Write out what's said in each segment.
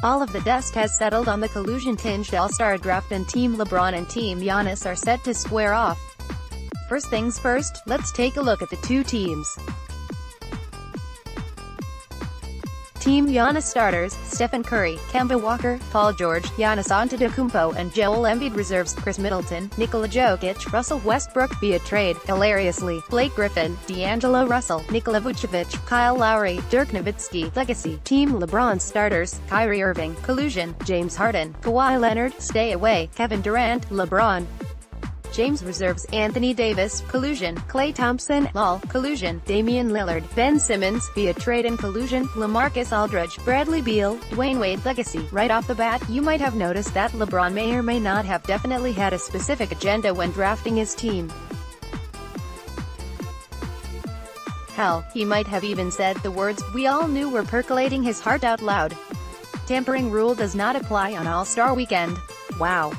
All of the dust has settled on the collusion-tinged All-Star draft, and Team LeBron and Team Giannis are set to square off. First things first, let's take a look at the two teams. Team Giannis Starters: Stephen Curry, Kemba Walker, Paul George, Giannis Antetokounmpo and Joel Embiid. Reserves: Khris Middleton, Nikola Jokic, Russell Westbrook via trade, hilariously, Blake Griffin, D'Angelo Russell, Nikola Vucevic, Kyle Lowry, Dirk Nowitzki. Legacy: Team LeBron Starters: Kyrie Irving, Collusion, James Harden, Kawhi Leonard, Stay Away, Kevin Durant, LeBron James. Reserves: Anthony Davis, Collusion, Klay Thompson, LOL, Collusion, Damian Lillard, Ben Simmons, via trade and collusion, LaMarcus Aldridge, Bradley Beal, Dwayne Wade. Legacy: right off the bat, you might have noticed that LeBron may or may not have definitely had a specific agenda when drafting his team. Hell, he might have even said the words we all knew were percolating his heart out loud. Tampering rule does not apply on All-Star Weekend. Wow.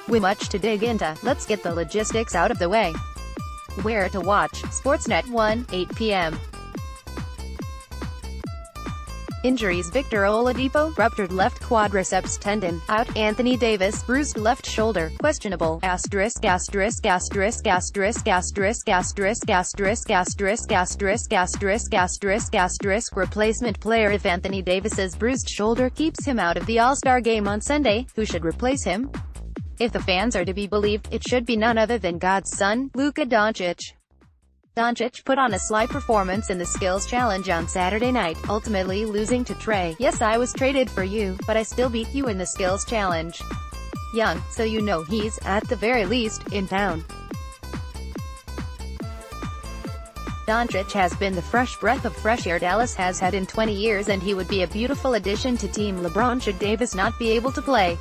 With much to dig into, let's get the logistics out of the way. Where to watch: Sportsnet 1, 8 p.m. Injuries: Victor Oladipo, ruptured left quadriceps tendon, out. Anthony Davis, bruised left shoulder, questionable. Asterisk. Replacement player: if Anthony Davis's bruised shoulder keeps him out of the All-Star game on Sunday, who should replace him? If the fans are to be believed, it should be none other than God's son, Luka Doncic. Doncic put on a sly performance in the skills challenge on Saturday night, ultimately losing to Trey. Yes, I was traded for you, but I still beat you in the skills challenge. Young, so you know he's, at the very least, in town. Doncic has been the fresh breath of fresh air Dallas has had in 20 years, and he would be a beautiful addition to Team LeBron should Davis not be able to play.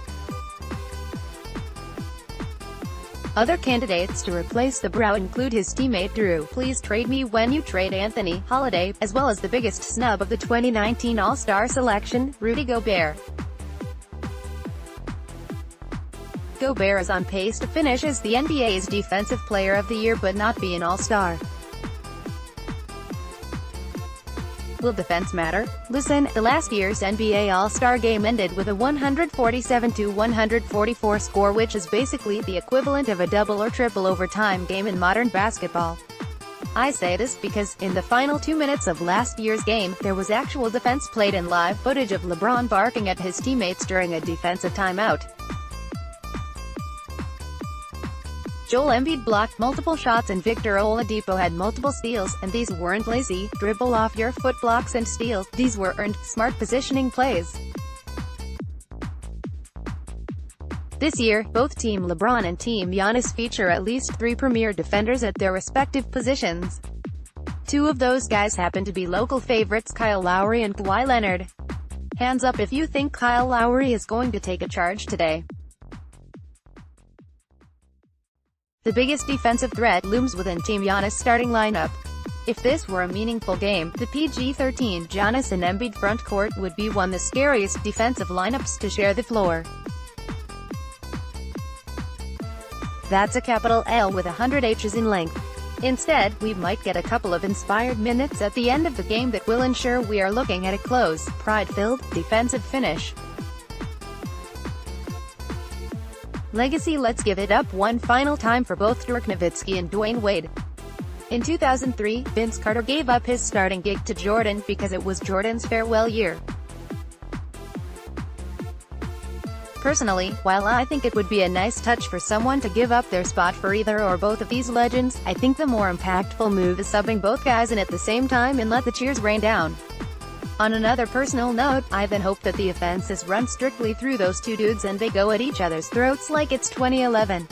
Other candidates to replace the Brow include his teammate Drew, please trade me when you trade Anthony, Holiday, as well as the biggest snub of the 2019 All-Star selection, Rudy Gobert. Gobert is on pace to finish as the NBA's Defensive Player of the Year but not be an All-Star. Will defense matter? Listen, the last year's NBA All-Star game ended with a 147-144 score, which is basically the equivalent of a double or triple overtime game in modern basketball. I say this because, in the final 2 minutes of last year's game, there was actual defense played and live footage of LeBron barking at his teammates during a defensive timeout. Joel Embiid blocked multiple shots and Victor Oladipo had multiple steals, and these weren't lazy, dribble-off-your-foot blocks and steals, these were earned, smart positioning plays. This year, both Team LeBron and Team Giannis feature at least 3 premier defenders at their respective positions. 2 of those guys happen to be local favorites: Kyle Lowry and Kawhi Leonard. Hands up if you think Kyle Lowry is going to take a charge today. The biggest defensive threat looms within Team Giannis' starting lineup. If this were a meaningful game, the PG-13 Giannis and Embiid frontcourt would be one of the scariest defensive lineups to share the floor. That's a capital L with 100 H's in length. Instead, we might get a couple of inspired minutes at the end of the game that will ensure we are looking at a close, pride-filled, defensive finish. Legacy: let's give it up one final time for both Dirk Nowitzki and Dwayne Wade. In 2003, Vince Carter gave up his starting gig to Jordan because it was Jordan's farewell year. Personally, while I think it would be a nice touch for someone to give up their spot for either or both of these legends, I think the more impactful move is subbing both guys in at the same time and let the cheers rain down. On another personal note, I then hope that the offense is run strictly through those two dudes and they go at each other's throats like it's 2011.